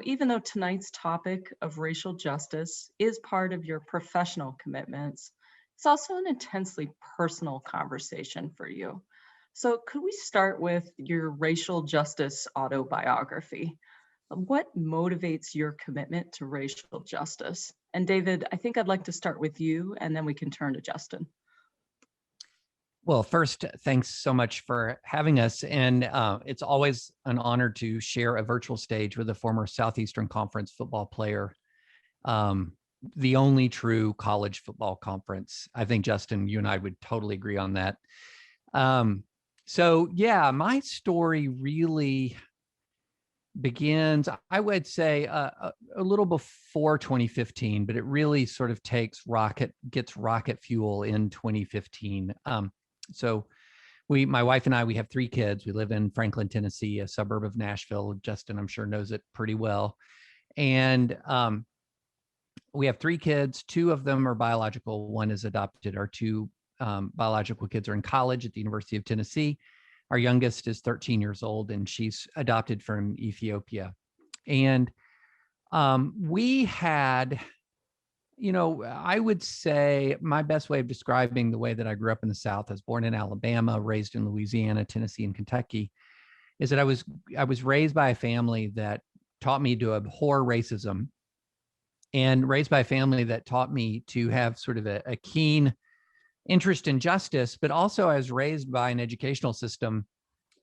Even though tonight's topic of racial justice is part of your professional commitments, it's also an intensely personal conversation for you. So, could we start with your racial justice autobiography? What motivates your commitment to racial justice? And David, I think I'd like to start with you, and then we can turn to Justin. Well, first, thanks so much for having us. And it's always an honor to share a virtual stage with a former Southeastern Conference football player, the only true college football conference. I think, Justin, you and I would totally agree on that. Yeah, my story really begins, I would say, a little before 2015, but it really sort of gets rocket fuel in 2015. So my wife and I, we have 3 kids. We live in Franklin, Tennessee, a suburb of Nashville. Justin, I'm sure, knows it pretty well. And we have 3 kids. 2 of them are biological. 1 is adopted. Our 2 biological kids are in college at the University of Tennessee. Our youngest is 13 years old, and she's adopted from Ethiopia. And we had, I would say my best way of describing the way that I grew up in the South, I was born in Alabama, raised in Louisiana, Tennessee, and Kentucky, is that I was raised by a family that taught me to abhor racism, and raised by a family that taught me to have sort of a keen interest in justice. But also I was raised by an educational system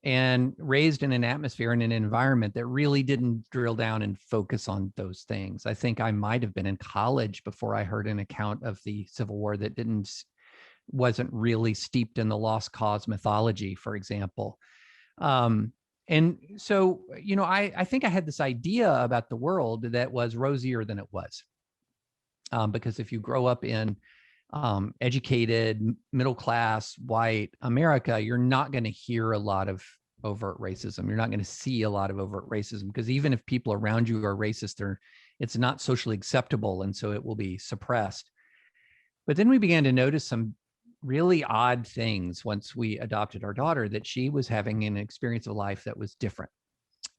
and raised in an atmosphere and an environment that really didn't drill down and focus on those things. I think I might have been in college before I heard an account of the Civil War that wasn't really steeped in the lost cause mythology, for example. And so, I think I had this idea about the world that was rosier than it was. Because if you grow up in educated, middle-class, white America, you're not going to hear a lot of overt racism. You're not going to see a lot of overt racism, because even if people around you are racist, it's not socially acceptable, and so it will be suppressed. But then we began to notice some really odd things once we adopted our daughter, that she was having an experience of life that was different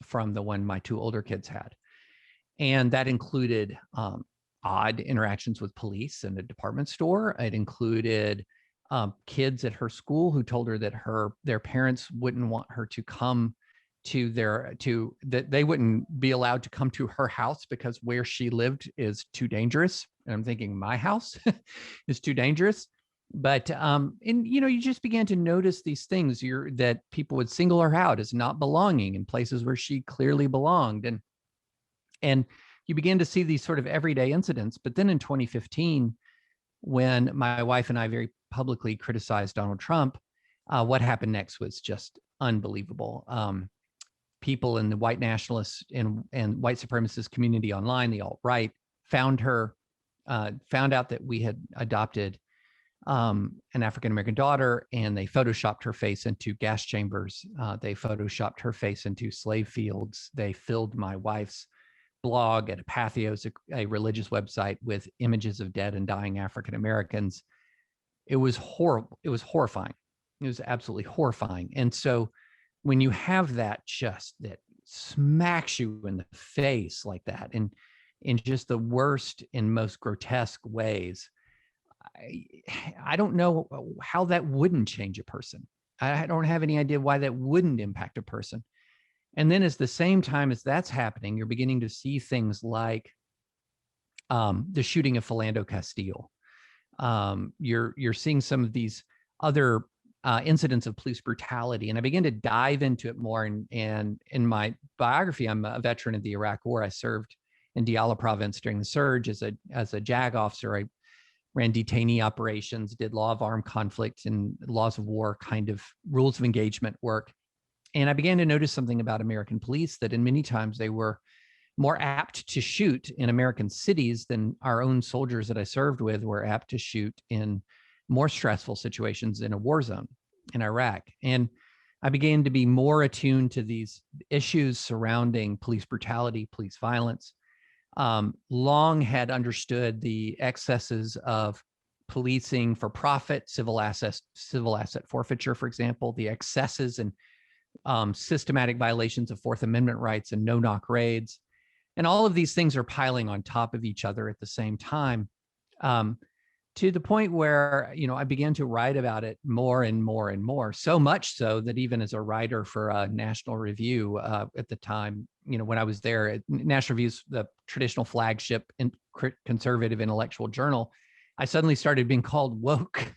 from the one my 2 older kids had. And that included odd interactions with police in a department store. It included kids at her school who told her that their parents wouldn't want her to come that they wouldn't be allowed to come to her house because where she lived is too dangerous. And I'm thinking, my house is too dangerous. But you just began to notice these things that people would single her out as not belonging in places where she clearly belonged, and you begin to see these sort of everyday incidents. But then in 2015, when my wife and I very publicly criticized Donald Trump, what happened next was just unbelievable. People in the white nationalist and white supremacist community online, the alt-right, found out that we had adopted an African-American daughter, and they photoshopped her face into gas chambers. They photoshopped her face into slave fields. They filled my wife's blog at Apatheos, a religious website, with images of dead and dying African Americans. It was horrible. It was horrifying. It was absolutely horrifying. And so when you have that smacks you in the face like that, and in just the worst and most grotesque ways, I don't know how that wouldn't change a person. I don't have any idea why that wouldn't impact a person. And then, at the same time as that's happening, you're beginning to see things like the shooting of Philando Castile. You're seeing some of these other incidents of police brutality, and I began to dive into it more. And in my biography, I'm a veteran of the Iraq War. I served in Diyala province during the surge as a JAG officer. I ran detainee operations, did law of armed conflict and laws of war kind of rules of engagement work. And I began to notice something about American police, that in many times they were more apt to shoot in American cities than our own soldiers that I served with were apt to shoot in more stressful situations in a war zone in Iraq. And I began to be more attuned to these issues surrounding police brutality, police violence. Long had understood the excesses of policing for profit, civil asset forfeiture, for example, the excesses and systematic violations of Fourth Amendment rights and no-knock raids. And all of these things are piling on top of each other at the same time, to the point where, I began to write about it more and more and more, so much so that even as a writer for a National Review at the time, when I was there, National Review's the traditional flagship and conservative intellectual journal, I suddenly started being called woke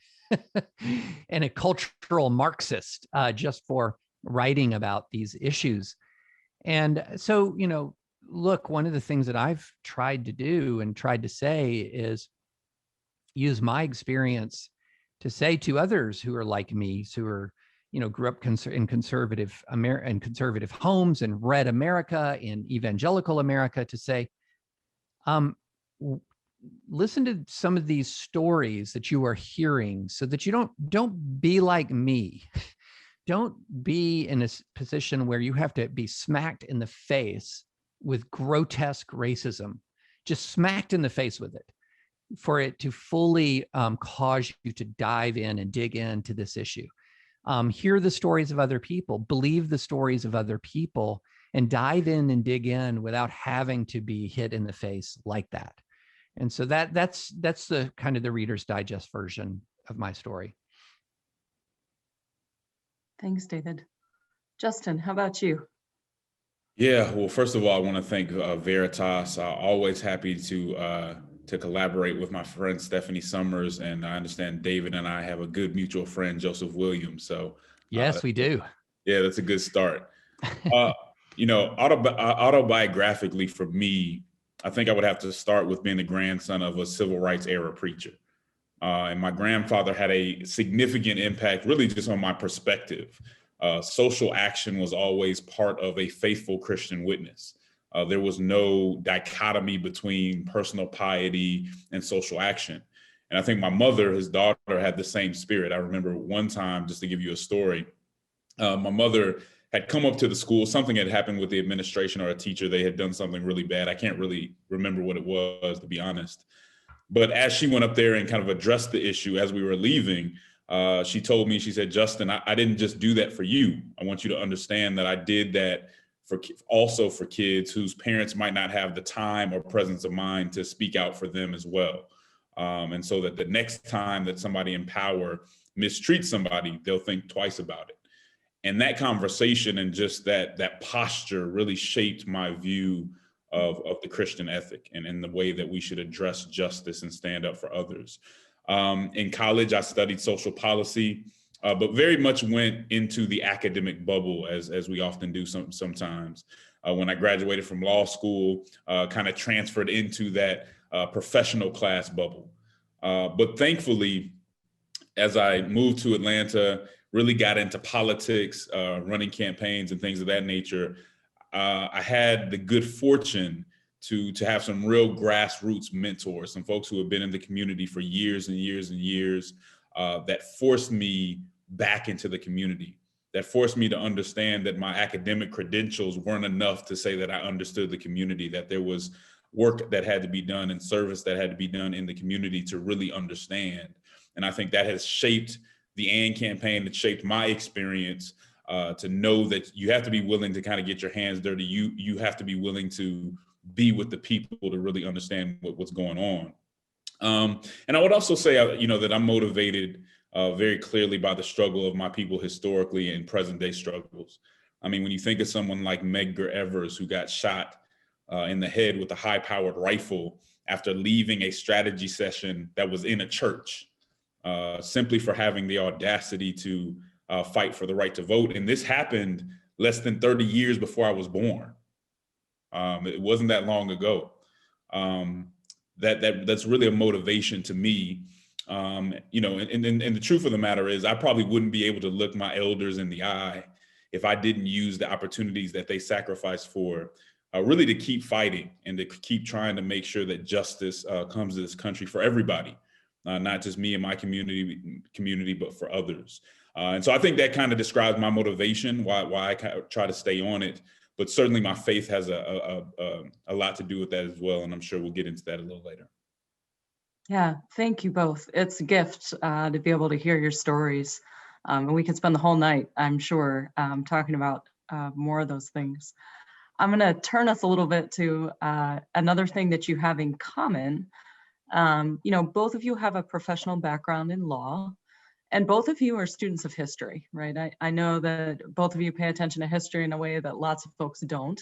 and a cultural Marxist just for writing about these issues. And so, look, one of the things that I've tried to do and tried to say is use my experience to say to others who are like me, who are, grew up in conservative homes and read America, in evangelical America, to say, listen to some of these stories that you are hearing so that you don't be like me. Don't be in a position where you have to be smacked in the face with grotesque racism, just smacked in the face with it, for it to fully cause you to dive in and dig into this issue. Hear the stories of other people, believe the stories of other people, and dive in and dig in without having to be hit in the face like that. And so that's the kind of the Reader's Digest version of my story. Thanks, David. Justin, how about you? Yeah, well, first of all, I want to thank Veritas. Always happy to collaborate with my friend Stephanie Summers, and I understand David and I have a good mutual friend, Joseph Williams. So yes, we do. Yeah, that's a good start. Autobiographically for me, I think I would have to start with being the grandson of a civil rights era preacher. And my grandfather had a significant impact, really just on my perspective. Social action was always part of a faithful Christian witness. There was no dichotomy between personal piety and social action. And I think my mother, his daughter, had the same spirit. I remember one time, just to give you a story, my mother had come up to the school. Something had happened with the administration or a teacher. They had done something really bad. I can't really remember what it was, to be honest. But as she went up there and kind of addressed the issue as we were leaving, she told me, she said, Justin, I didn't just do that for you. I want you to understand that I did that also for kids whose parents might not have the time or presence of mind to speak out for them as well. And so that the next time that somebody in power mistreats somebody, they'll think twice about it. And that conversation and just that posture really shaped my view of the Christian ethic and the way that we should address justice and stand up for others. In college, I studied social policy, but very much went into the academic bubble, as we often do sometimes. When I graduated from law school, kind of transferred into that professional class bubble. But thankfully, as I moved to Atlanta, really got into politics, running campaigns and things of that nature, I had the good fortune to have some real grassroots mentors, some folks who have been in the community for years and years and years, that forced me back into the community, that forced me to understand that my academic credentials weren't enough to say that I understood the community, that there was work that had to be done and service that had to be done in the community to really understand. And I think that has shaped the AND campaign, that shaped my experience, to know that you have to be willing to kind of get your hands dirty. You have to be willing to be with the people to really understand what's going on. And I would also say, that I'm motivated very clearly by the struggle of my people historically and present day struggles. I mean, when you think of someone like Medgar Evers, who got shot in the head with a high-powered rifle after leaving a strategy session that was in a church, simply for having the audacity to fight for the right to vote. And this happened less than 30 years before I was born. It wasn't that long ago. That's really a motivation to me. And the truth of the matter is, I probably wouldn't be able to look my elders in the eye if I didn't use the opportunities that they sacrificed for, really to keep fighting and to keep trying to make sure that justice comes to this country for everybody, not just me and my community, but for others. And so I think that kind of describes my motivation, why I try to stay on it. But certainly my faith has a lot to do with that as well. And I'm sure we'll get into that a little later. Yeah, thank you both. It's a gift to be able to hear your stories. And we could spend the whole night, I'm sure, talking about more of those things. I'm going to turn us a little bit to another thing that you have in common. Both of you have a professional background in law, and both of you are students of history, right? I know that both of you pay attention to history in a way that lots of folks don't.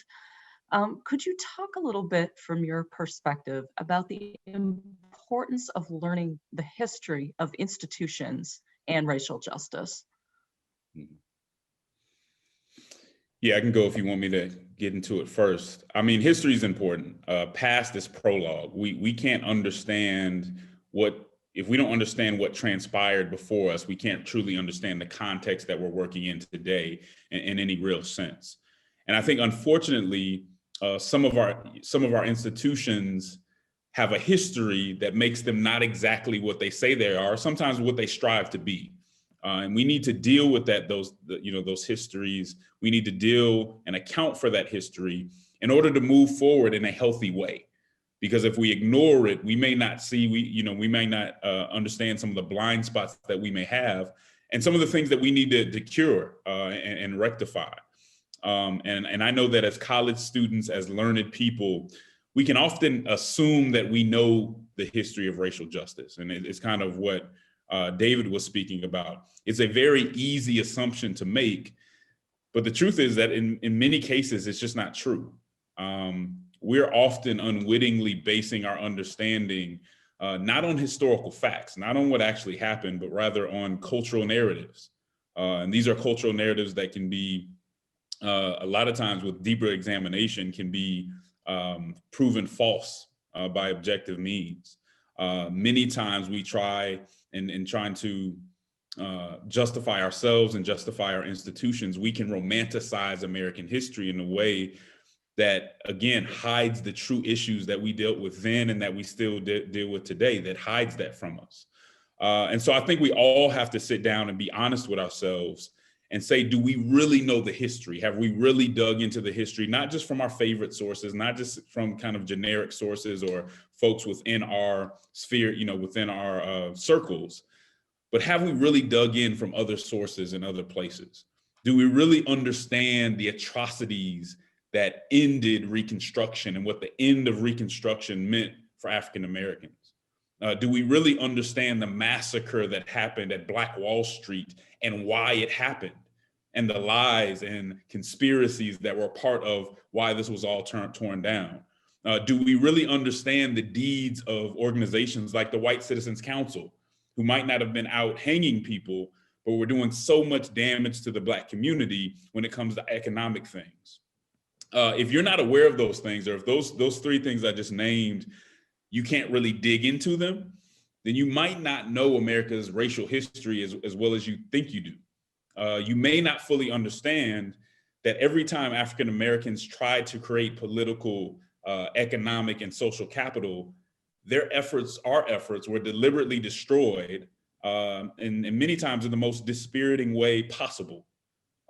Could you talk a little bit from your perspective about the importance of learning the history of institutions and racial justice? Yeah, I can go if you want me to get into it first. I mean, history is important. Past is prologue. We can't understand if we don't understand what transpired before us, we can't truly understand the context that we're working in today in any real sense. And I think, unfortunately, some of our institutions have a history that makes them not exactly what they say they are, sometimes what they strive to be. And we need to deal with those histories. We need to deal and account for that history in order to move forward in a healthy way. Because if we ignore it, we may not see, we may not understand some of the blind spots that we may have, and some of the things that we need to cure and rectify. And I know that as college students, as learned people, we can often assume that we know the history of racial justice. And it's kind of what David was speaking about. It's a very easy assumption to make, but the truth is that in many cases, it's just not true. We're often unwittingly basing our understanding not on historical facts, not on what actually happened, but rather on cultural narratives. And these are cultural narratives that can be, a lot of times with deeper examination, can be proven false by objective means. Many times we try in trying to justify ourselves and justify our institutions, we can romanticize American history in a way that, again, hides the true issues that we dealt with then and that we still deal with today, that hides that from us. And so I think we all have to sit down and be honest with ourselves and say, do we really know the history? Have we really dug into the history, not just from our favorite sources, not just from kind of generic sources or folks within our sphere, within our circles, but have we really dug in from other sources and other places? Do we really understand the atrocities that ended Reconstruction and what the end of Reconstruction meant for African Americans? Do we really understand the massacre that happened at Black Wall Street and why it happened, and the lies and conspiracies that were part of why this was all torn down? Do we really understand the deeds of organizations like the White Citizens Council, who might not have been out hanging people, but were doing so much damage to the Black community when it comes to economic things? If you're not aware of those things, or if those three things I just named, you can't really dig into them, then you might not know America's racial history as well as you think you do. You may not fully understand that every time African Americans tried to create political, economic, and social capital, our efforts were deliberately destroyed, and many times in the most dispiriting way possible,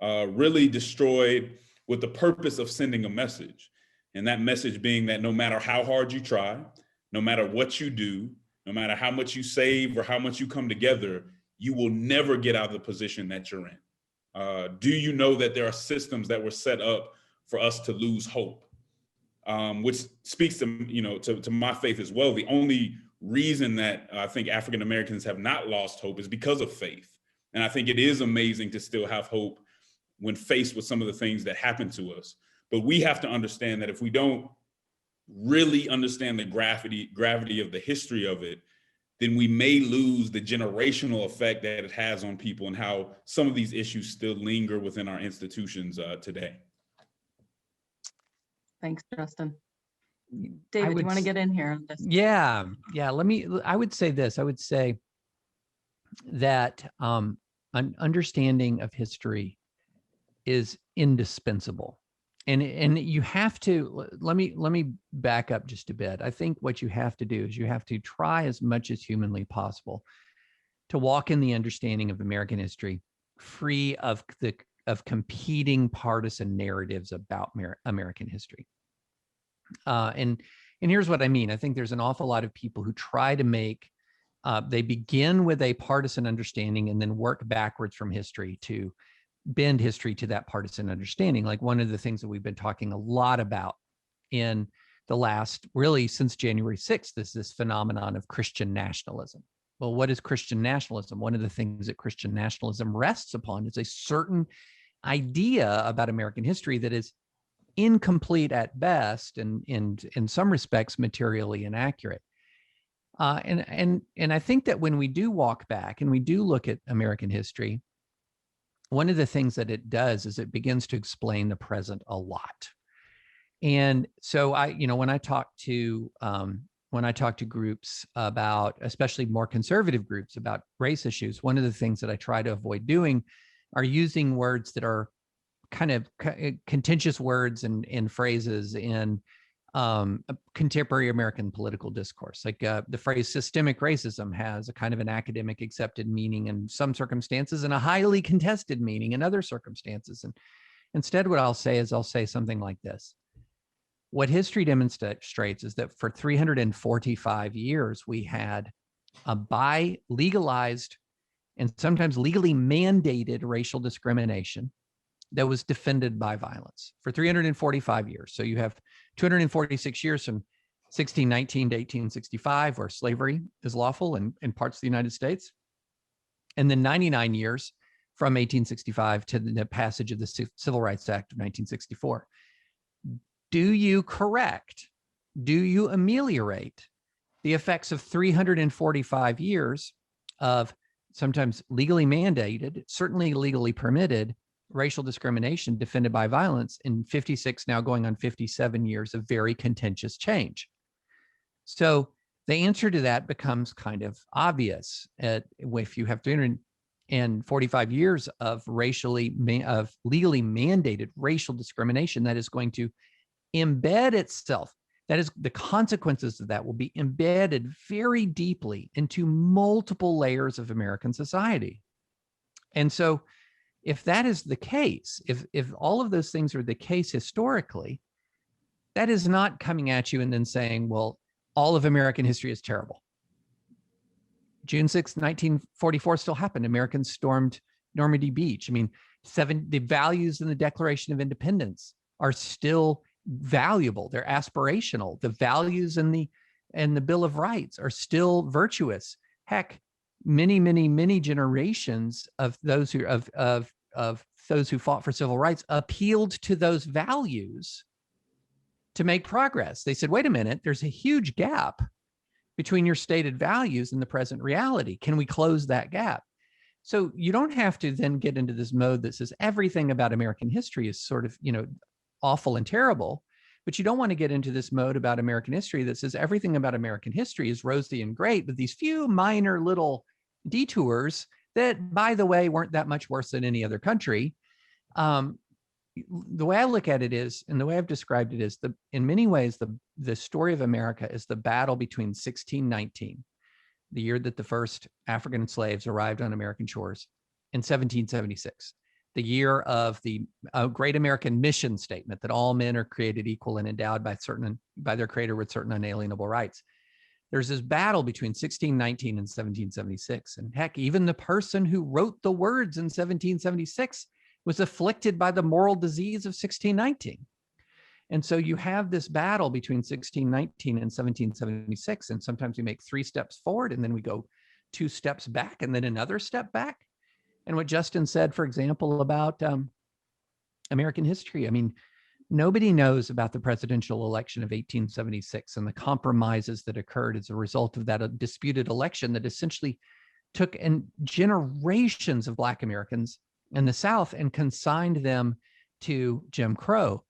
really destroyed with the purpose of sending a message. And that message being that no matter how hard you try, no matter what you do, no matter how much you save or how much you come together, you will never get out of the position that you're in. Do you know that there are systems that were set up for us to lose hope? Which speaks to my faith as well. The only reason that I think African Americans have not lost hope is because of faith. And I think it is amazing to still have hope when faced with some of the things that happen to us. But we have to understand that if we don't really understand the gravity of the history of it, then we may lose the generational effect that it has on people and how some of these issues still linger within our institutions today. Thanks, Justin. David, do you want to get in here on this? Yeah. I would say this. I would say that an understanding of history is indispensable. And you have to, let me back up just a bit. I think what you have to do is you have to try as much as humanly possible to walk in the understanding of American history free of competing partisan narratives about American history. And here's what I mean. I think there's an awful lot of people who try to make They begin with a partisan understanding and then work backwards from history to bend history to that partisan understanding. Like one of the things that we've been talking a lot about in the last, really since January 6th, is this phenomenon of Christian nationalism. Well, what is Christian nationalism? One of the things that Christian nationalism rests upon is a certain idea about American history that is incomplete at best and in some respects materially inaccurate. And I think that when we do walk back and we do look at American history, one of the things that it does is it begins to explain the present a lot. And so when I talk to groups about, especially more conservative groups about race issues, one of the things that I try to avoid doing are using words that are kind of contentious words and phrases in contemporary American political discourse. Like the phrase systemic racism has a kind of an academic accepted meaning in some circumstances and a highly contested meaning in other circumstances. And instead, what I'll say is I'll say something like this. What history demonstrates is that for 345 years, we had a legalized and sometimes legally mandated racial discrimination that was defended by violence for 345 years. So you have 246 years from 1619 to 1865, where slavery is lawful in parts of the United States. And then 99 years from 1865 to the passage of the Civil Rights Act of 1964. Do you ameliorate the effects of 345 years of sometimes legally mandated, certainly legally permitted racial discrimination defended by violence in 56, now going on 57 years of very contentious change? So the answer to that becomes kind of obvious. If you have 345 years of legally mandated racial discrimination that is going to embed itself, that is, the consequences of that will be embedded very deeply into multiple layers of American society. And so if that is the case, if all of those things are the case historically, that is not coming at you and then saying, well, all of American history is terrible. June 6, 1944 still happened. Americans stormed Normandy Beach. I mean, the values in the Declaration of Independence are still valuable. They're aspirational. The values in the Bill of Rights are still virtuous. Heck, many generations of those who fought for civil rights appealed to those values to make progress. They said, wait a minute, there's a huge gap between your stated values and the present reality. Can we close that gap? So you don't have to then get into this mode that says everything about American history is sort of, awful and terrible, but you don't want to get into this mode about American history that says everything about American history is rosy and great, but these few minor little detours that, by the way, weren't that much worse than any other country. The way I look at it is, and the way I've described it is, in many ways, the story of America is the battle between 1619, the year that the first African slaves arrived on American shores, and 1776, the year of the Great American Mission Statement that all men are created equal and endowed by their creator with certain unalienable rights. There's this battle between 1619 and 1776. And heck, even the person who wrote the words in 1776 was afflicted by the moral disease of 1619. And so you have this battle between 1619 and 1776. And sometimes we make 3 steps forward and then we go 2 steps back and then another step back. And what Justin said, for example, about American history, I mean, nobody knows about the presidential election of 1876 and the compromises that occurred as a result of that disputed election that essentially took generations of Black Americans in the South and consigned them to Jim Crow.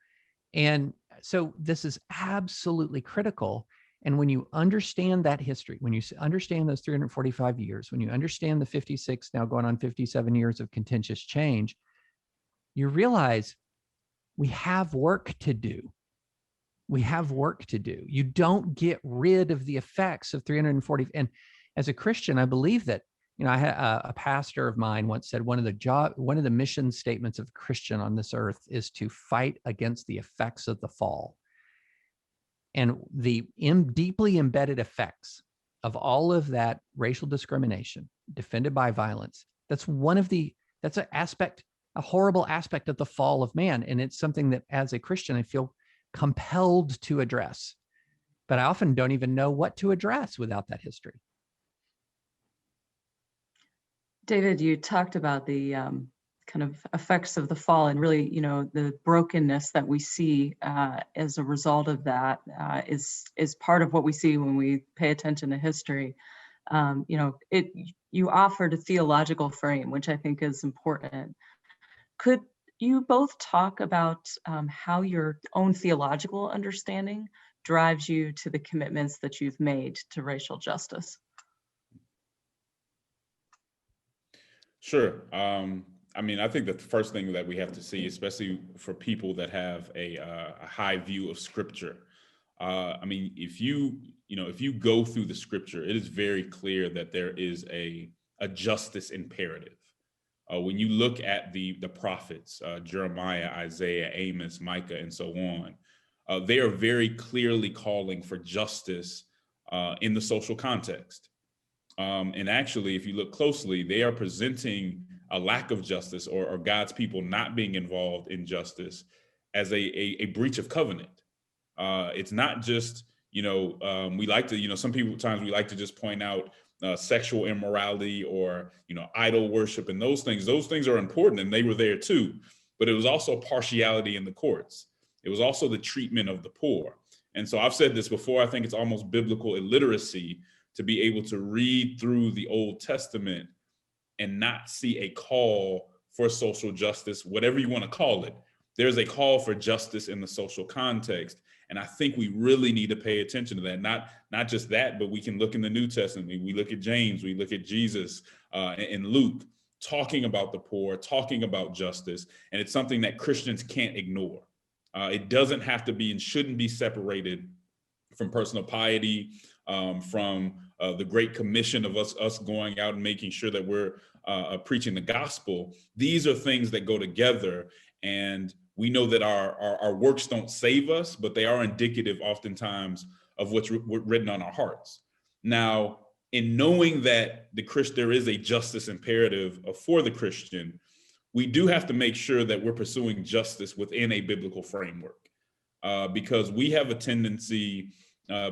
And so this is absolutely critical. And when you understand that history, when you understand those 345 years, when you understand the 56, now going on 57 years of contentious change, you realize we have work to do. We have work to do. You don't get rid of the effects of 340. And as a Christian, I believe that, I had a pastor of mine once said one of the mission statements of a Christian on this earth is to fight against the effects of the fall. And the deeply embedded effects of all of that racial discrimination defended by violence, that's a horrible aspect of the fall of man. And it's something that as a Christian, I feel compelled to address, but I often don't even know what to address without that history. David, you talked about the kind of effects of the fall, and really, the brokenness that we see as a result of that is part of what we see when we pay attention to history. You offered a theological frame, which I think is important. Could you both talk about how your own theological understanding drives you to the commitments that you've made to racial justice? Sure. I think that the first thing that we have to see, especially for people that have a high view of Scripture, if you go through the Scripture, it is very clear that there is a justice imperative. When you look at the prophets, Jeremiah, Isaiah, Amos, Micah, and so on, they are very clearly calling for justice in the social context. And actually, if you look closely, they are presenting a lack of justice or God's people not being involved in justice as a breach of covenant. It's not just, we like to, some people times we like to just point out sexual immorality or, idol worship and those things. Those things are important and they were there too. But it was also partiality in the courts. It was also the treatment of the poor. And so I've said this before, I think it's almost biblical illiteracy to be able to read through the Old Testament and not see a call for social justice, whatever you want to call it. There's a call for justice in the social context. And I think we really need to pay attention to that. Not just that, but we can look in the New Testament. We look at James, we look at Jesus and Luke, talking about the poor, talking about justice. And it's something that Christians can't ignore. It doesn't have to be and shouldn't be separated from personal piety, from the Great Commission of us going out and making sure that we're preaching the gospel. These are things that go together, and we know that our works don't save us, but they are indicative oftentimes of what's written on our hearts. Now, in knowing that there is a justice imperative for the Christian, we do have to make sure that we're pursuing justice within a biblical framework, because we have a tendency,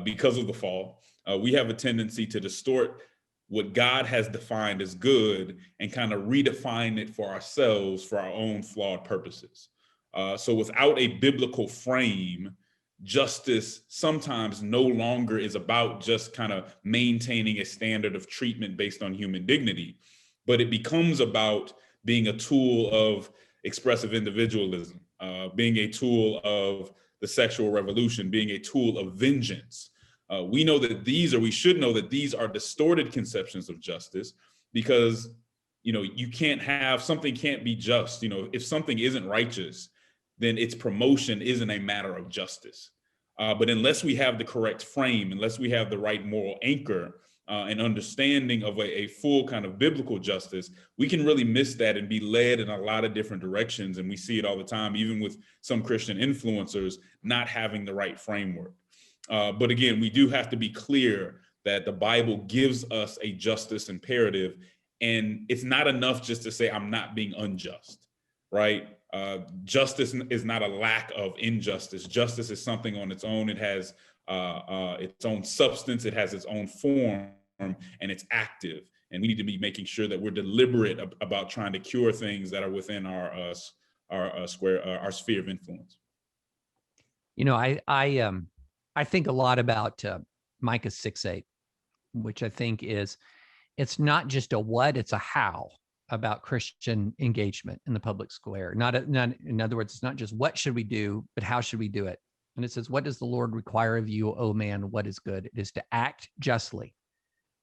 because of the fall, we have a tendency to distort what God has defined as good and kind of redefine it for ourselves for our own flawed purposes. So without a biblical frame, justice sometimes no longer is about just kind of maintaining a standard of treatment based on human dignity, but it becomes about being a tool of expressive individualism, being a tool of the sexual revolution, being a tool of vengeance. We know that we should know that these are distorted conceptions of justice, because, something can't be just. If something isn't righteous, then its promotion isn't a matter of justice. But unless we have the correct frame, unless we have the right moral anchor and understanding of a full kind of biblical justice, we can really miss that and be led in a lot of different directions. And we see it all the time, even with some Christian influencers not having the right framework. But again, we do have to be clear that the Bible gives us a justice imperative, and it's not enough just to say, I'm not being unjust, right? Justice is not a lack of injustice. Justice is something on its own. It has its own substance. It has its own form, and it's active. And we need to be making sure that we're deliberate about trying to cure things that are within our sphere of influence. I think a lot about Micah 6:8, which I think it's not just a what, it's a how about Christian engagement in the public square. Not in other words, it's not just what should we do, but how should we do it? And it says, what does the Lord require of you, O man? What is good? It is to act justly.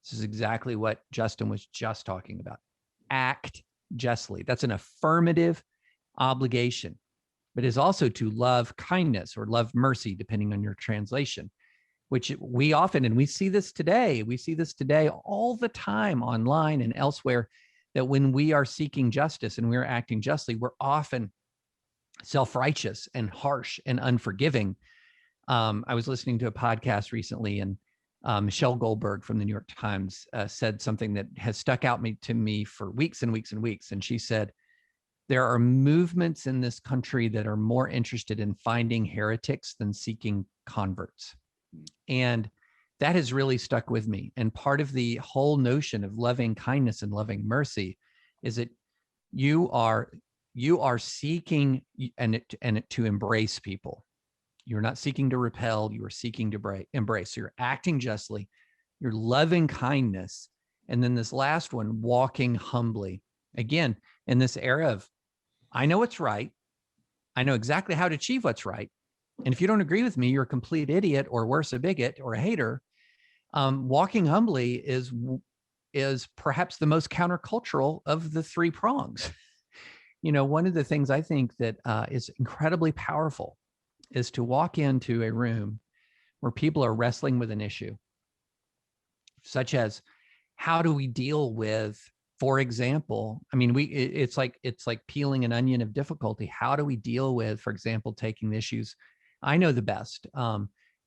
This is exactly what Justin was just talking about. Act justly. That's an affirmative obligation, but is also to love kindness or love mercy, depending on your translation, which we often, and we see this today all the time online and elsewhere, that when we are seeking justice and we're acting justly, we're often self-righteous and harsh and unforgiving. I was listening to a podcast recently, and Michelle Goldberg from the New York Times said something that has stuck out to me for weeks and weeks and weeks. And she said, there are movements in this country that are more interested in finding heretics than seeking converts. And that has really stuck with me. And part of the whole notion of loving kindness and loving mercy is that you are seeking and to embrace people. You're not seeking to repel, you are seeking to embrace. So you're acting justly, you're loving kindness. And then this last one, walking humbly. Again, in this era of, I know what's right, I know exactly how to achieve what's right. And if you don't agree with me, you're a complete idiot, or worse, a bigot or a hater. Walking humbly is perhaps the most countercultural of the three prongs. One of the things I think that is incredibly powerful is to walk into a room where people are wrestling with an issue, such as how do we deal with, for example, I mean, it's like peeling an onion of difficulty. How do we deal with, for example, taking the issues I know the best,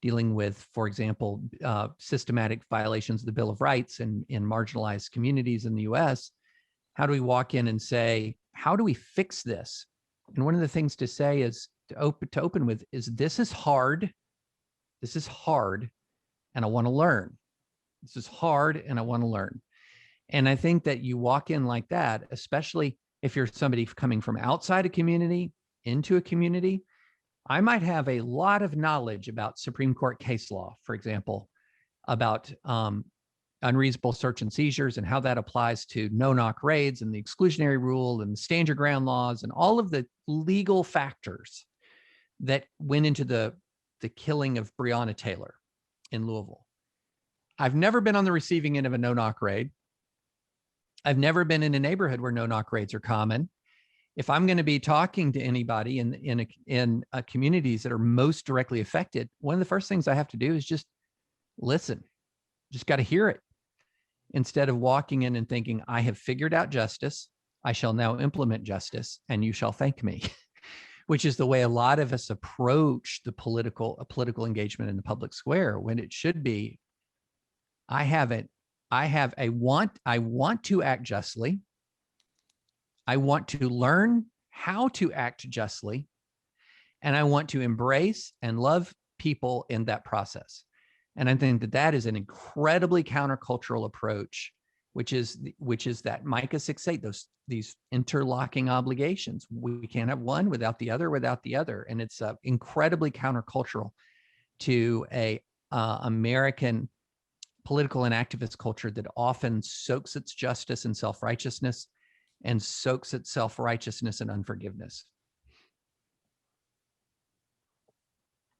dealing with, for example, systematic violations of the Bill of Rights in marginalized communities in the US? How do we walk in and say, how do we fix this? And one of the things to say is to open with is, this is hard, and I want to learn. This is hard, and I want to learn. And I think that you walk in like that, especially if you're somebody coming from outside a community into a community. I might have a lot of knowledge about Supreme Court case law, for example, about unreasonable search and seizures and how that applies to no-knock raids and the exclusionary rule and the stand your ground laws and all of the legal factors that went into the killing of Breonna Taylor in Louisville. I've never been on the receiving end of a no-knock raid. I've never been in a neighborhood where no-knock raids are common. If I'm going to be talking to anybody in communities that are most directly affected, one of the first things I have to do is just listen. Just got to hear it, instead of walking in and thinking, I have figured out justice, I shall now implement justice, and you shall thank me, which is the way a lot of us approach the political engagement in the public square, when it should be, I want to act justly. I want to learn how to act justly, and I want to embrace and love people in that process. And I think that is an incredibly countercultural approach, which is that Micah 6:8, these interlocking obligations. We can't have one without the other, and it's incredibly countercultural to a American political and activist culture that often soaks its justice in self-righteousness and soaks its self-righteousness in unforgiveness.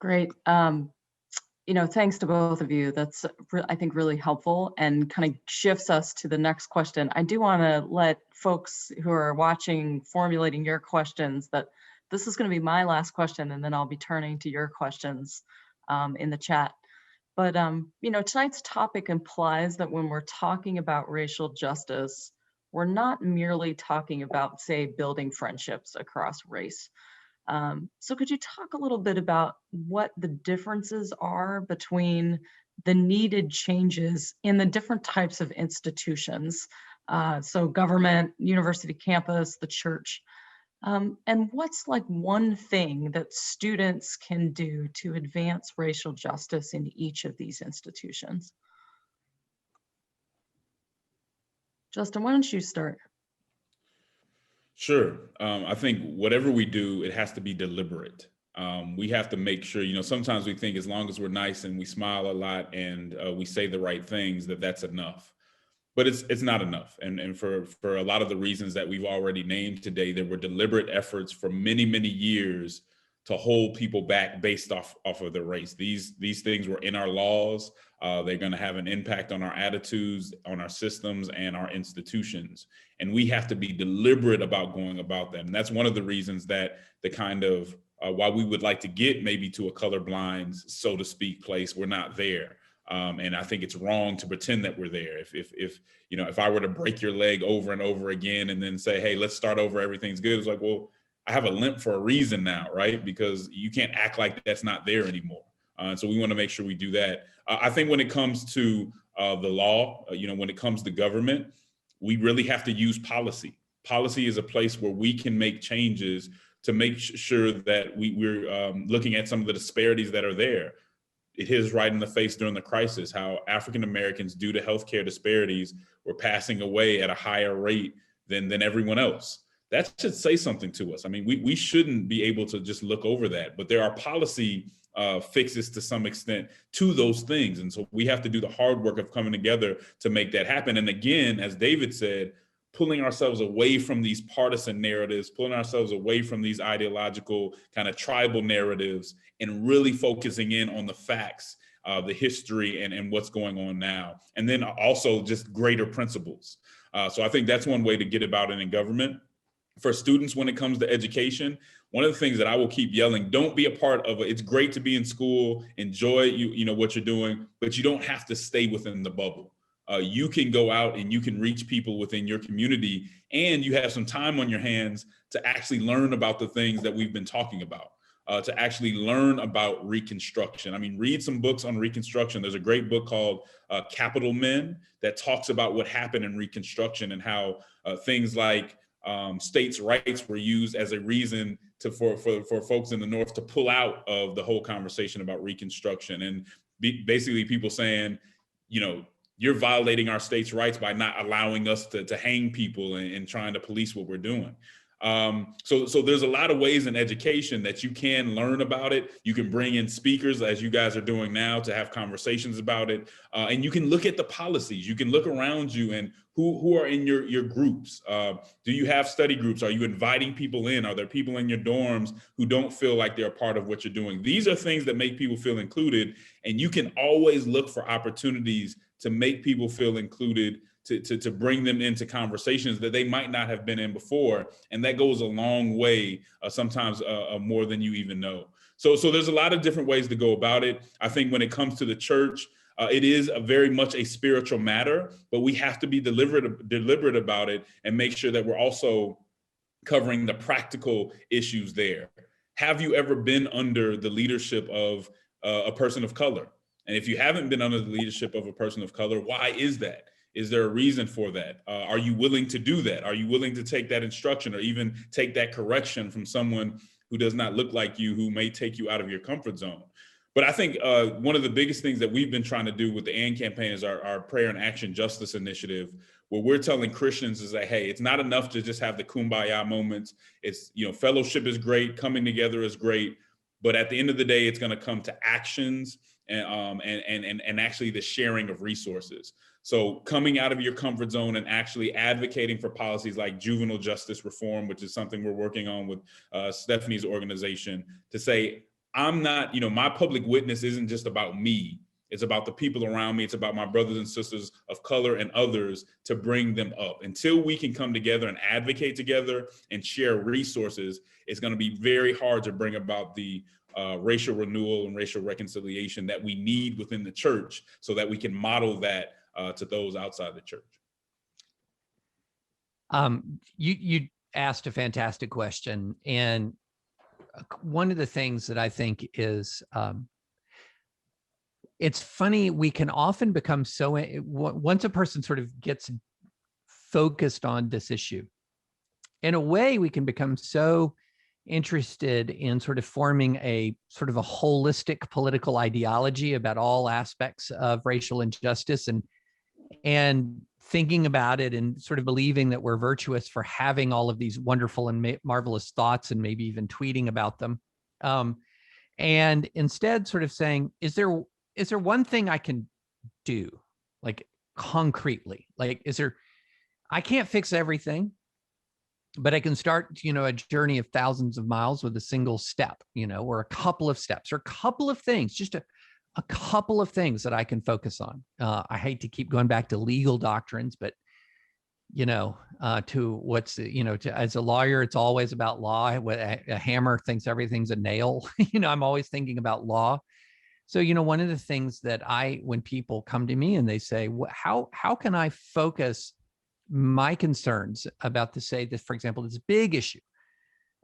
Great. Thanks to both of you. That's, I think, really helpful and kind of shifts us to the next question. I do want to let folks who are watching formulating your questions that this is going to be my last question, and then I'll be turning to your questions in the chat. But, tonight's topic implies that when we're talking about racial justice, we're not merely talking about, say, building friendships across race. So could you talk a little bit about what the differences are between the needed changes in the different types of institutions? So government, university campus, the church, and what's like one thing that students can do to advance racial justice in each of these institutions? Justin, why don't you start? Sure. I think whatever we do, it has to be deliberate. We have to make sure, sometimes we think as long as we're nice and we smile a lot and we say the right things, that's enough. But it's not enough. And for a lot of the reasons that we've already named today, there were deliberate efforts for many, many years to hold people back based off of their race. These things were in our laws. They're going to have an impact on our attitudes, on our systems, and our institutions. And we have to be deliberate about going about them. And that's one of the reasons that the kind of why we would like to get maybe to a colorblind, so to speak, place, we're not there. And I think it's wrong to pretend that we're there. If I were to break your leg over and over again and then say, hey, let's start over, everything's good. It's like, well, I have a limp for a reason now, right? Because you can't act like that's not there anymore. So we want to make sure we do that. I think when it comes to the law, when it comes to government, we really have to use policy. Policy is a place where we can make changes to make sure that we're looking at some of the disparities that are there. It hit us right in the face during the crisis, how African Americans, due to healthcare disparities, were passing away at a higher rate than everyone else. That should say something to us. I mean, we shouldn't be able to just look over that, but there are policy fixes to some extent to those things. And so we have to do the hard work of coming together to make that happen. And again, as David said, pulling ourselves away from these partisan narratives, pulling ourselves away from these ideological kind of tribal narratives, and really focusing in on the facts, the history, and what's going on now. And then also just greater principles. So I think that's one way to get about it in government. For students, when it comes to education, one of the things that I will keep yelling, don't be a part of it. It's great to be in school, enjoy what you're doing, but you don't have to stay within the bubble. You can go out and you can reach people within your community, and you have some time on your hands to actually learn about the things that we've been talking about, to actually learn about Reconstruction. I mean, read some books on Reconstruction. There's a great book called Capital Men that talks about what happened in Reconstruction and how things like states' rights were used as a reason for folks in the North to pull out of the whole conversation about Reconstruction. And basically people saying, you're violating our states' rights by not allowing us to hang people and trying to police what we're doing. So there's a lot of ways in education that you can learn about it. You can bring in speakers, as you guys are doing now, to have conversations about it. And you can look at the policies. You can look around you and who are in your groups. Do you have study groups? Are you inviting people in? Are there people in your dorms who don't feel like they're a part of what you're doing? These are things that make people feel included. And you can always look for opportunities to make people feel included, to bring them into conversations that they might not have been in before. And that goes a long way, sometimes more than you even know. So there's a lot of different ways to go about it. I think when it comes to the church, it is very much a spiritual matter, but we have to be deliberate about it and make sure that we're also covering the practical issues there. Have you ever been under the leadership of a person of color? And if you haven't been under the leadership of a person of color, why is that? Is there a reason for that? Are you willing to do that? Are you willing to take that instruction or even take that correction from someone who does not look like you, who may take you out of your comfort zone? But I think one of the biggest things that we've been trying to do with the AND campaign is our Prayer and Action Justice Initiative, where we're telling Christians is that, hey, it's not enough to just have the kumbaya moments. It's, fellowship is great, coming together is great, but at the end of the day, it's going to come to actions and actually the sharing of resources. So coming out of your comfort zone and actually advocating for policies like juvenile justice reform, which is something we're working on with Stephanie's organization, to say, I'm not, my public witness isn't just about me. It's about the people around me. It's about my brothers and sisters of color and others, to bring them up. Until we can come together and advocate together and share resources, it's going to be very hard to bring about the racial renewal and racial reconciliation that we need within the church, so that we can model that to those outside the church. You asked a fantastic question, and one of the things that I think is, it's funny, we can often become so, once a person sort of gets focused on this issue, in a way we can become so interested in sort of forming a sort of a holistic political ideology about all aspects of racial injustice, and thinking about it and sort of believing that we're virtuous for having all of these wonderful and marvelous thoughts and maybe even tweeting about them. And instead sort of saying, is there one thing I can do, like concretely? Like, I can't fix everything, but I can start, a journey of thousands of miles with a single step, or a couple of steps, or a couple of things, just a couple of things that I can focus on. I hate to keep going back to legal doctrines, but, to what's, as a lawyer, it's always about law. A hammer thinks everything's a nail. I'm always thinking about law. So, one of the things that when people come to me and they say, how can I focus my concerns about for example, this big issue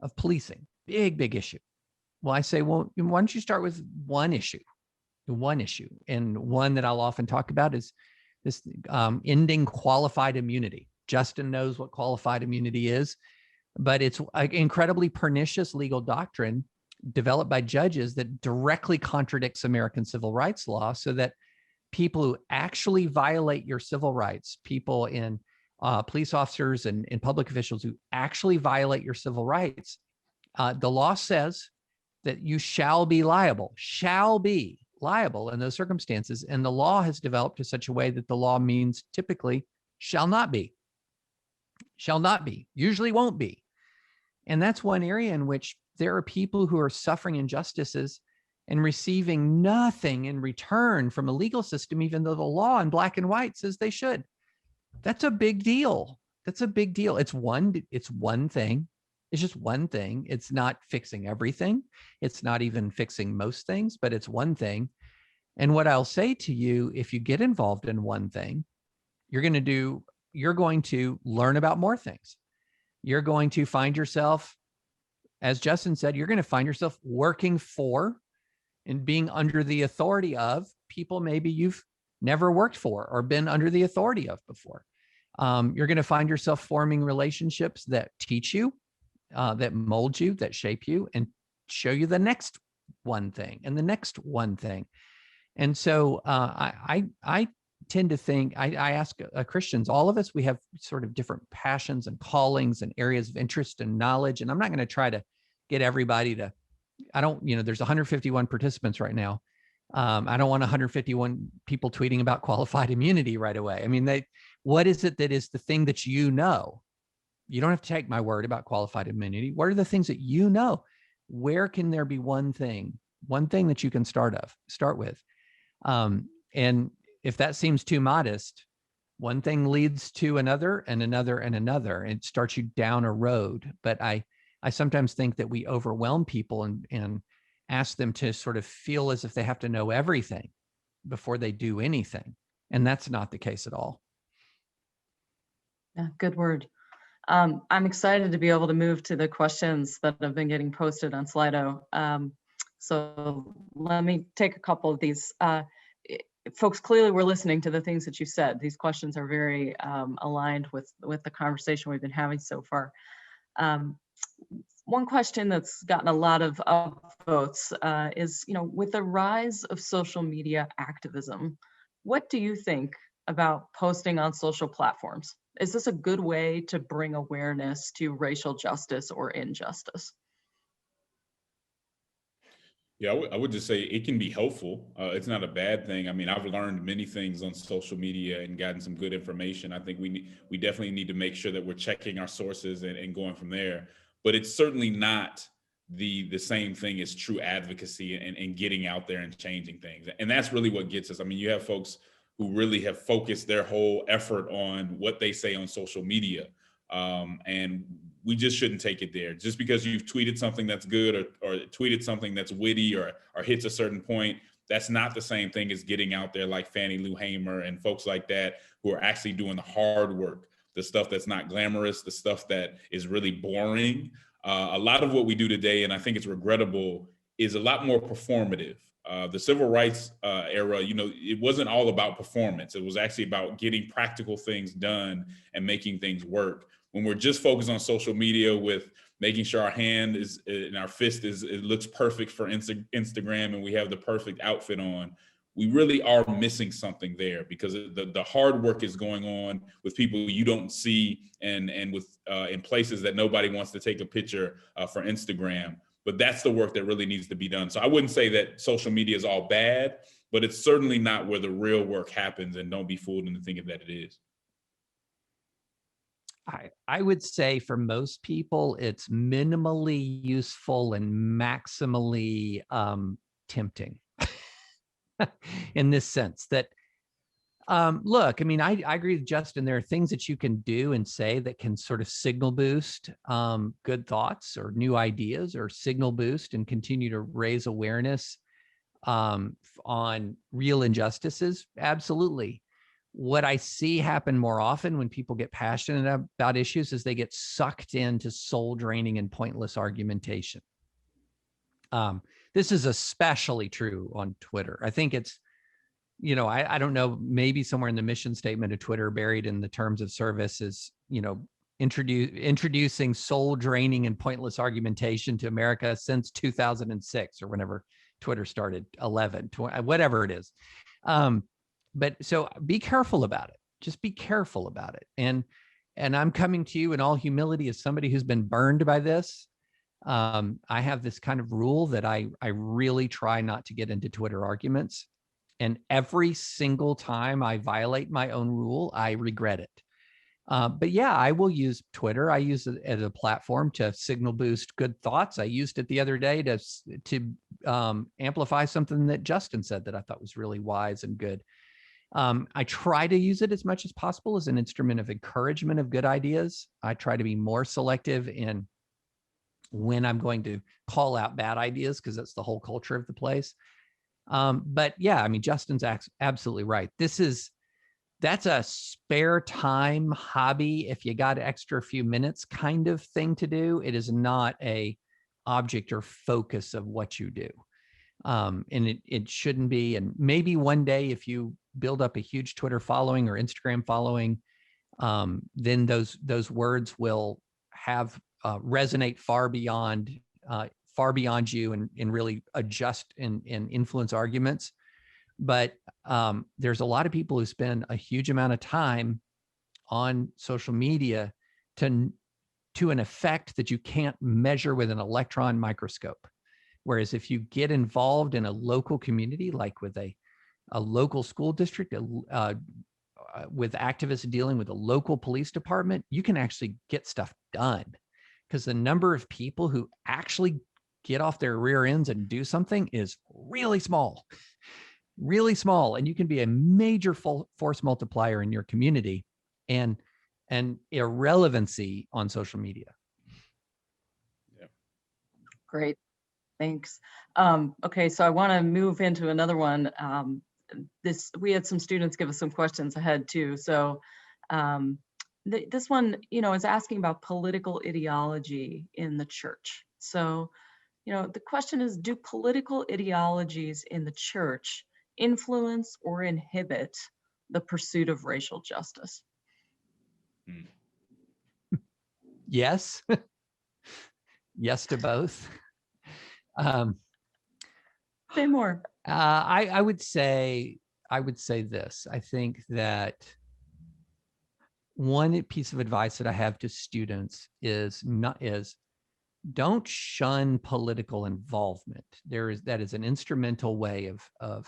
of policing, big issue. Well, I say, well, why don't you start with one issue? one issue. And one that I'll often talk about is this ending qualified immunity. Justin knows what qualified immunity is, but it's an incredibly pernicious legal doctrine developed by judges that directly contradicts American civil rights law, so that people who actually violate your civil rights, people in police officers and public officials who actually violate your civil rights, the law says that you shall be liable in those circumstances. And the law has developed to such a way that the law means typically shall not be, usually won't be. And that's one area in which there are people who are suffering injustices and receiving nothing in return from a legal system, even though the law in black and white says they should. That's a big deal. It's one thing. It's just one thing. It's not fixing everything. It's not even fixing most things, but it's one thing. And what I'll say to you, if you get involved in one thing, you're going to learn about more things. You're going to find yourself, as Justin said, you're going to find yourself working for and being under the authority of people maybe you've never worked for or been under the authority of before. You're going to find yourself forming relationships that teach you, that mold you, that shape you, and show you the next one thing and the next one thing. And so I tend to think, I ask Christians, all of us, we have sort of different passions and callings and areas of interest and knowledge. And I'm not going to try to get everybody to, there's 151 participants right now. I don't want 151 people tweeting about qualified immunity right away. I mean, what is it that is the thing that you know? You don't have to take my word about qualified immunity. What are the things that you know? Where can there be one thing that you can start with? And if that seems too modest, one thing leads to another and another and another, and it starts you down a road. But I sometimes think that we overwhelm people and ask them to sort of feel as if they have to know everything before they do anything. And that's not the case at all. Yeah, good word. I'm excited to be able to move to the questions that have been getting posted on Slido. So let me take a couple of these. Folks clearly were listening to the things that you said. These questions are very aligned with the conversation we've been having so far. One question that's gotten a lot of votes is, with the rise of social media activism, what do you think about posting on social platforms? Is this a good way to bring awareness to racial justice or injustice? Yeah, I would just say it can be helpful. It's not a bad thing. I mean, I've learned many things on social media and gotten some good information. I think we definitely need to make sure that we're checking our sources and going from there. But it's certainly not the same thing as true advocacy and getting out there and changing things. And that's really what gets us. I mean, you have folks who really have focused their whole effort on what they say on social media. And we just shouldn't take it there. Just because you've tweeted something that's good or tweeted something that's witty or hits a certain point, that's not the same thing as getting out there like Fannie Lou Hamer and folks like that who are actually doing the hard work, the stuff that's not glamorous, the stuff that is really boring. A lot of what we do today, and I think it's regrettable, is a lot more performative. The civil rights era, it wasn't all about performance. It was actually about getting practical things done and making things work. When we're just focused on social media with making sure our hand is and our fist it looks perfect for Instagram and we have the perfect outfit on, we really are missing something there, because the hard work is going on with people you don't see and with in places that nobody wants to take a picture for Instagram. But that's the work that really needs to be done. So I wouldn't say that social media is all bad, but it's certainly not where the real work happens, and don't be fooled into thinking that it is. I would say for most people, it's minimally useful and maximally tempting in this sense that, look, I mean, I agree with Justin. There are things that you can do and say that can sort of signal boost good thoughts or new ideas, or signal boost and continue to raise awareness on real injustices. Absolutely. What I see happen more often when people get passionate about issues is they get sucked into soul draining and pointless argumentation. This is especially true on Twitter. I think it's, I don't know, maybe somewhere in the mission statement of Twitter, buried in the terms of service, is, introducing soul draining and pointless argumentation to America since 2006 or whenever Twitter started, 11, 20, whatever it is. But so be careful about it. Just be careful about it. And I'm coming to you in all humility as somebody who's been burned by this. I have this kind of rule that I really try not to get into Twitter arguments. And every single time I violate my own rule, I regret it. But yeah, I will use Twitter. I use it as a platform to signal boost good thoughts. I used it the other day to amplify something that Justin said that I thought was really wise and good. I try to use it as much as possible as an instrument of encouragement of good ideas. I try to be more selective in when I'm going to call out bad ideas, because that's the whole culture of the place. But yeah, I mean, Justin's absolutely right. That's a spare time hobby if you got an extra few minutes kind of thing to do. It is not a object or focus of what you do. And it shouldn't be. And maybe one day, if you build up a huge Twitter following or Instagram following, then those words will have resonate far beyond you and really adjust and influence arguments. But there's a lot of people who spend a huge amount of time on social media to an effect that you can't measure with an electron microscope. Whereas if you get involved in a local community, like with a local school district, with activists dealing with a local police department, you can actually get stuff done, because the number of people who actually get off their rear ends and do something is really small. Really small, and you can be a major force multiplier in your community and irrelevancy on social media. Yeah. Great, thanks. Okay, so I want to move into another one. We had some students give us some questions ahead too. So this one, is asking about political ideology in the church. So, the question is, do political ideologies in the church influence or inhibit the pursuit of racial justice? Yes. Yes to both. Say more. I would say this. I think that one piece of advice that I have to students is don't shun political involvement. That is an instrumental way of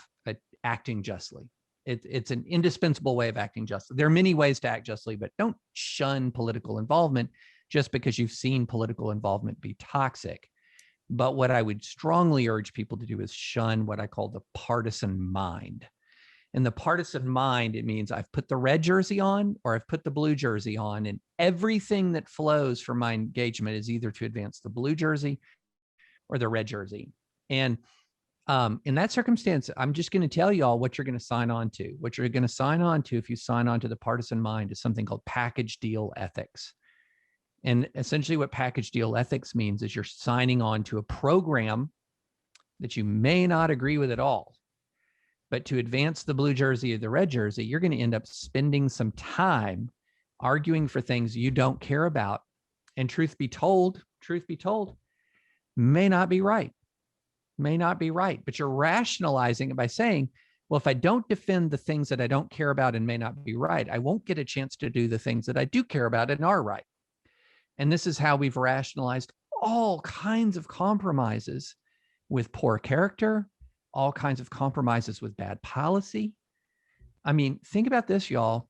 acting justly. It's an indispensable way of acting justly. There are many ways to act justly, but don't shun political involvement just because you've seen political involvement be toxic. But what I would strongly urge people to do is shun what I call the partisan mind. In the partisan mind, it means I've put the red jersey on or I've put the blue jersey on, and everything that flows from my engagement is either to advance the blue jersey or the red jersey. And in that circumstance, I'm just going to tell you all what you're going to sign on to. What you're going to sign on to if you sign on to the partisan mind is something called package deal ethics. And essentially what package deal ethics means is you're signing on to a program that you may not agree with at all. But to advance the blue jersey or the red jersey, you're going to end up spending some time arguing for things you don't care about. And truth be told, may not be right. May not be right. But you're rationalizing it by saying, well, if I don't defend the things that I don't care about and may not be right, I won't get a chance to do the things that I do care about and are right. And this is how we've rationalized all kinds of compromises with poor character, all kinds of compromises with bad policy. I mean, think about this, y'all.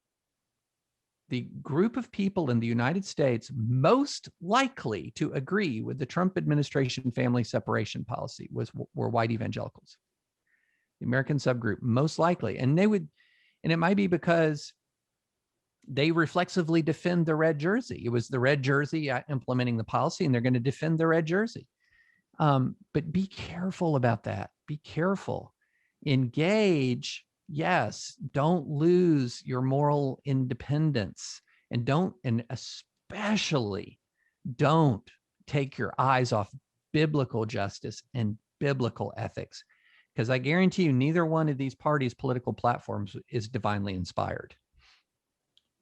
The group of people in the United States most likely to agree with the Trump administration family separation policy were white evangelicals. The American subgroup, most likely. And it might be because they reflexively defend the red jersey. It was the red jersey implementing the policy, and they're going to defend the red jersey. But be careful about that. Be careful. Engage. Yes. Don't lose your moral independence, and especially don't take your eyes off biblical justice and biblical ethics, because I guarantee you neither one of these parties' political platforms is divinely inspired.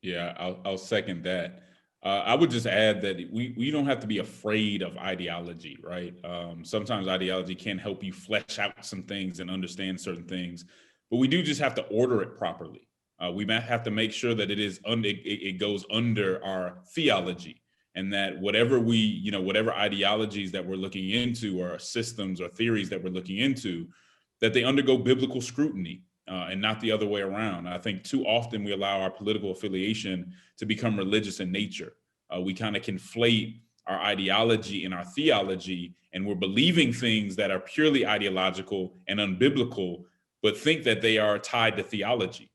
Yeah, I'll second that. I would just add that we don't have to be afraid of ideology, right? Sometimes ideology can help you flesh out some things and understand certain things, but we do just have to order it properly. We might have to make sure that it goes under our theology, and that whatever whatever ideologies that we're looking into, or systems or theories that we're looking into, that they undergo biblical scrutiny. And not the other way around. I think too often we allow our political affiliation to become religious in nature. We kind of conflate our ideology and our theology, and we're believing things that are purely ideological and unbiblical, but think that they are tied to theology.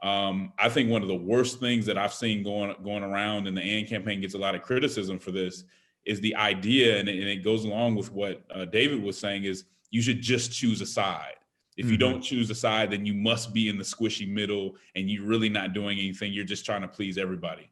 I think one of the worst things that I've seen going around, and the AND campaign gets a lot of criticism for this, is the idea, and it goes along with what David was saying, is you should just choose a side. If you don't choose a side, then you must be in the squishy middle, and you're really not doing anything. You're just trying to please everybody.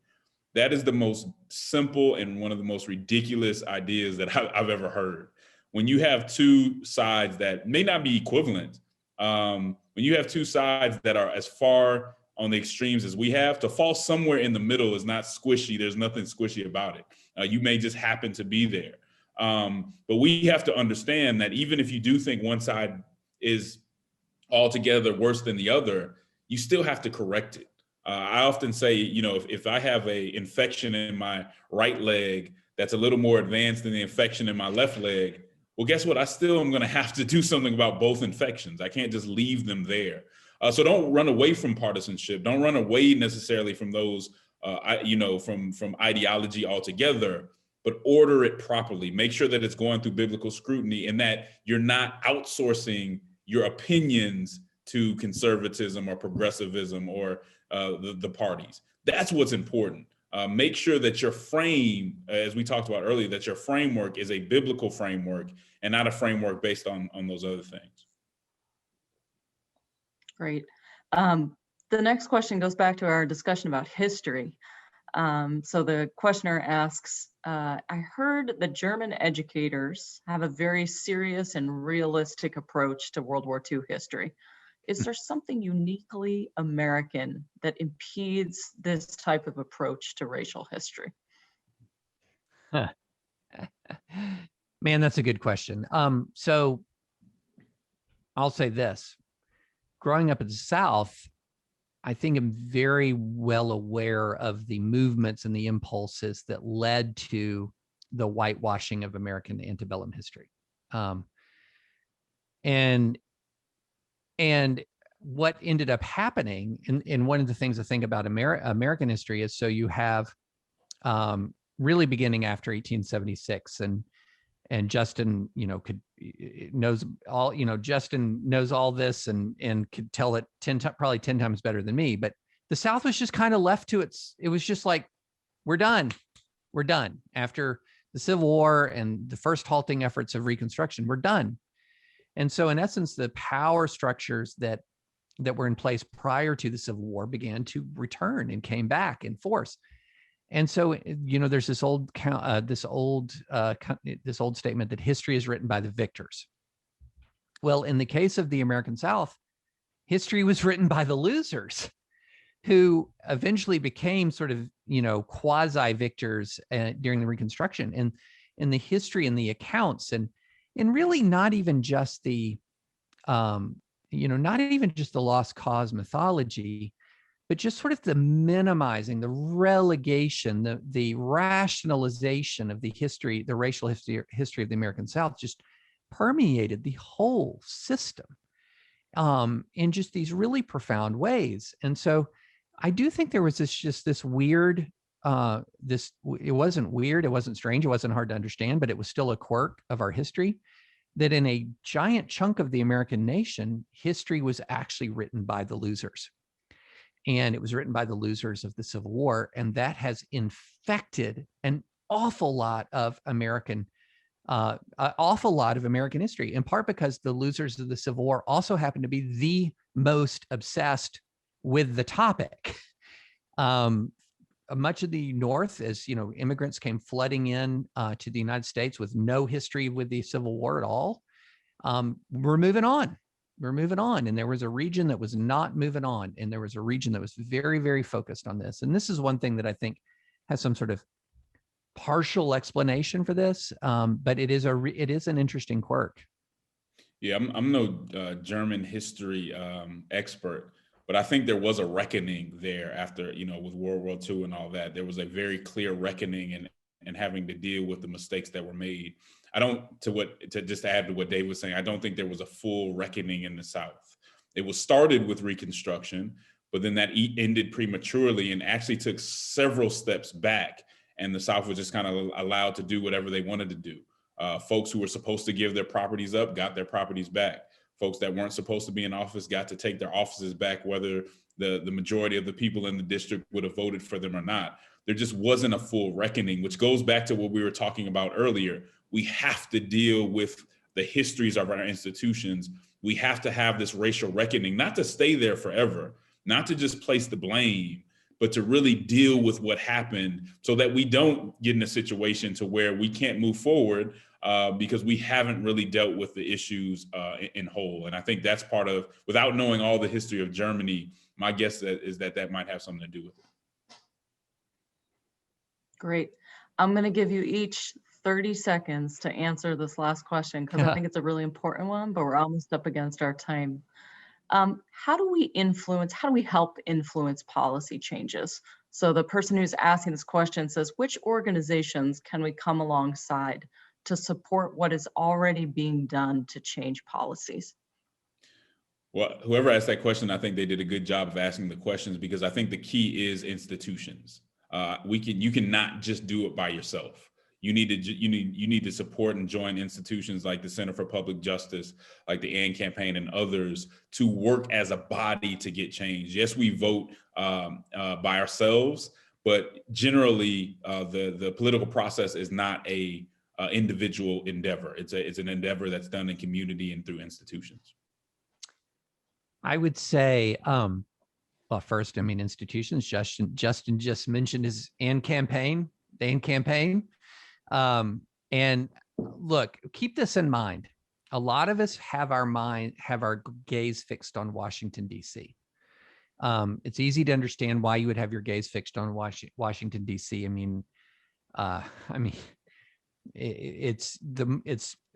That is the most simple and one of the most ridiculous ideas that I've ever heard. When you have two sides that may not be equivalent, when you have two sides that are as far on the extremes as we have, to fall somewhere in the middle is not squishy. There's nothing squishy about it. You may just happen to be there. But we have to understand that even if you do think one side is altogether worse than the other, you still have to correct it. I often say, if I have a infection in my right leg that's a little more advanced than the infection in my left leg, well, guess what? I still am going to have to do something about both infections. I can't just leave them there. So don't run away from partisanship. Don't run away necessarily from those, from ideology altogether, but order it properly. Make sure that it's going through biblical scrutiny, and that you're not outsourcing your opinions to conservatism or progressivism or the parties. That's what's important. Make sure that your frame, as we talked about earlier, that your framework is a biblical framework and not a framework based on those other things. Great. The next question goes back to our discussion about history. So the questioner asks, I heard the German educators have a very serious and realistic approach to World War II history. Is there something uniquely American that impedes this type of approach to racial history? Man, that's a good question. So I'll say this. Growing up in the South, I think I'm very well aware of the movements and the impulses that led to the whitewashing of American antebellum history. And what ended up happening, and one of the things I think about American history is, so you have really beginning after 1876, and Justin, Justin knows all this and could tell it probably 10 times better than me. But the South was just kind of left to it was just like, we're done after the Civil War and the first halting efforts of Reconstruction. We're done. And so in essence, the power structures that were in place prior to the Civil War began to return and came back in force. And so, there's this old statement that history is written by the victors. Well, in the case of the American South, history was written by the losers, who eventually became sort of, quasi-victors during the Reconstruction. And in the history and the accounts, and really not even just the, lost cause mythology, but just sort of the minimizing, the relegation, the rationalization of the history, the racial history of the American South just permeated the whole system in just these really profound ways. And so I do think there was this weird, it wasn't weird, it wasn't strange, it wasn't hard to understand, but it was still a quirk of our history, that in a giant chunk of the American nation, history was actually written by the losers. And it was written by the losers of the Civil War. And that has infected an awful lot of American history, in part because the losers of the Civil War also happen to be the most obsessed with the topic. much of the North, as you know, immigrants came flooding in to the United States with no history with the Civil War at all. We're moving on. We're moving on. And there was a region that was not moving on. And there was a region that was very, very focused on this. And this is one thing that I think has some sort of partial explanation for this, but it is an interesting quirk. Yeah, I'm no German history expert, but I think there was a reckoning there after, with World War II and all that. There was a very clear reckoning and having to deal with the mistakes that were made. To just add to what Dave was saying, I don't think there was a full reckoning in the South. It was started with Reconstruction, but then that ended prematurely and actually took several steps back. And the South was just kind of allowed to do whatever they wanted to do. Folks who were supposed to give their properties up got their properties back. Folks that weren't supposed to be in office got to take their offices back, whether the majority of the people in the district would have voted for them or not. There just wasn't a full reckoning, which goes back to what we were talking about earlier. We have to deal with the histories of our institutions. We have to have this racial reckoning, not to stay there forever, not to just place the blame, but to really deal with what happened so that we don't get in a situation to where we can't move forward because we haven't really dealt with the issues in whole. And I think that's part of, without knowing all the history of Germany, my guess is that might have something to do with it. Great. I'm going to give you each 30 seconds to answer this last question because I think it's a really important one, but we're almost up against our time. How do we help influence policy changes? So the person who's asking this question says, which organizations can we come alongside to support what is already being done to change policies? Well, whoever asked that question, I think they did a good job of asking the questions, because I think the key is institutions. You cannot just do it by yourself. You need to support and join institutions like the Center for Public Justice, like the AND Campaign and others, to work as a body to get change. Yes, we vote by ourselves, but generally the political process is not a individual endeavor. It's an endeavor that's done in community and through institutions. I would say, well, first, I mean, institutions. Justin just mentioned his AND Campaign, the AND Campaign. And look, keep this in mind. A lot of us have our gaze fixed on Washington, D.C. It's easy to understand why you would have your gaze fixed on Washington, D.C. I mean, it's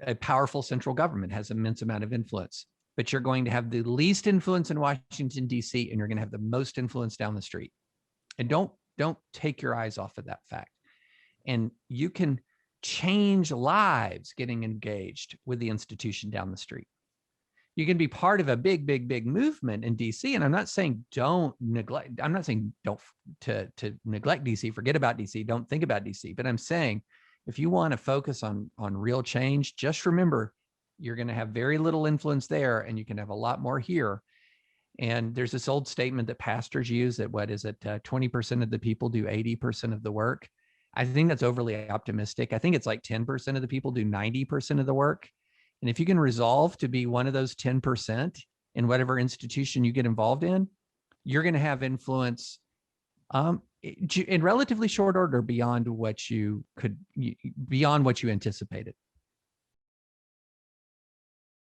a powerful central government, has immense amount of influence, but you're going to have the least influence in Washington, D.C., and you're going to have the most influence down the street. And don't take your eyes off of that fact. And you can change lives getting engaged with the institution down the street. You can be part of a big movement in DC. And I'm not saying don't neglect DC, forget about DC, don't think about DC. But I'm saying if you want to focus on real change, just remember you're going to have very little influence there and you can have a lot more here. And there's this old statement that pastors use that 20% of the people do 80% of the work. I think that's overly optimistic. I think it's like 10% of the people do 90% of the work. And if you can resolve to be one of those 10% in whatever institution you get involved in, you're going to have influence in relatively short order beyond what you anticipated.